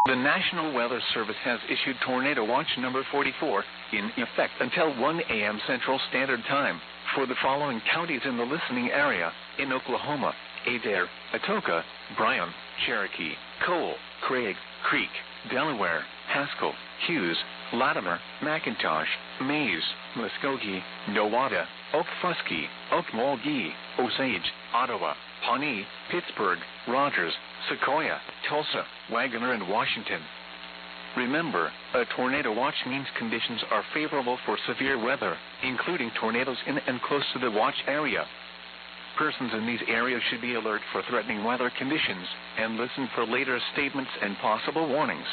The National Weather Service has issued Tornado Watch number 44 in effect until 1 a.m. Central Standard Time for the following counties in the listening area: in Oklahoma, ADAIR, ATOKA, BRYAN, Cherokee, Cole, Craig, Creek, Delaware, Haskell, Hughes, Latimer, McIntosh, Mays, Muskogee, Nowata, Okfuskee, Okmulgee, Osage, Ottawa, Pawnee, Pittsburgh, Rogers, Sequoia, Tulsa, Wagner, and Washington. Remember, a tornado watch means conditions are favorable for severe weather, including tornadoes in and close to the watch area. Persons in these areas should be alert for threatening weather conditions and listen for later statements and possible warnings.